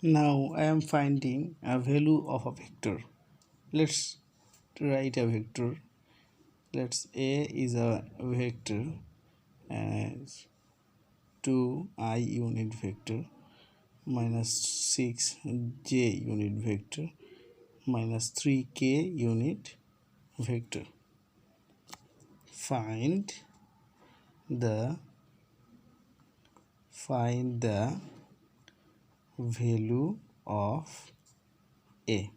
Now I am finding a value of a vector. Let's write a vector. Let's A is a vector as 2i unit vector minus 6j unit vector minus 3k unit vector. Find the value of A.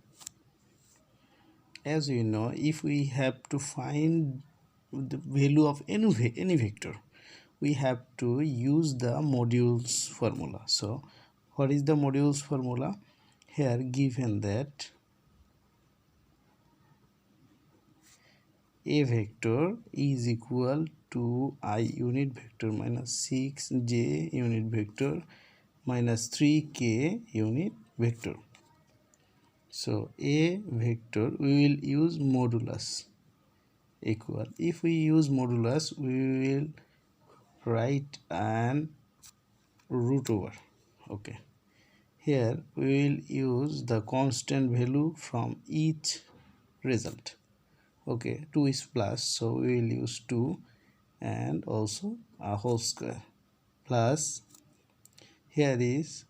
As you know, if we have to find the value of any vector, we have to use the modules formula. So what is the modules formula? Here given that a vector is equal to I unit vector minus 6j unit vector minus 3k unit vector. So a vector, we will use modulus equal. If we use modulus, we will write an root over. Okay, here we will use the constant value from each result. Okay, 2 is plus, so we will use 2 and also a whole square plus here is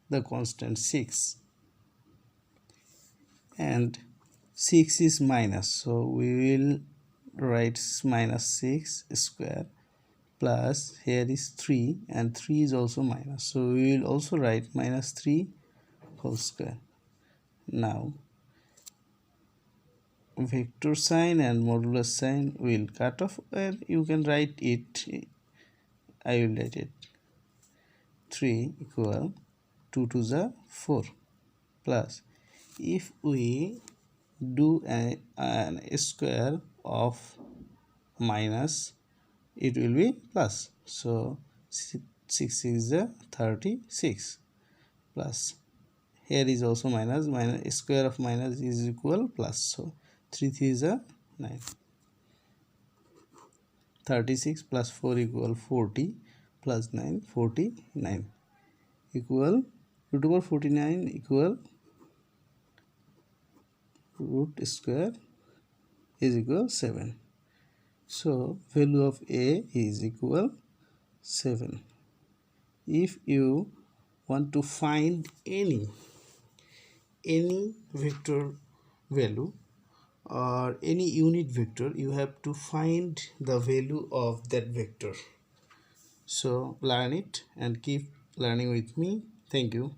the constant 6 and 6 is minus, so we will write minus 6 square plus here is 3 and 3 is also minus, so we will also write minus 3 whole square. Now vector sign and modulus sign will cut off, and you can write it. I will write it 3 equal 2 to the 4 plus if we do an square of minus, it will be plus, so 6 is the 36 plus here is also minus square of minus is equal plus, so 3 is a 9. 36 plus 4 equal 40 plus 9 49 equal root over 49 equal root square is equal 7. So value of A is equal 7. If you want to find any vector value or any unit vector, you have to find the value of that vector. So learn it and keep learning with me. Thank you.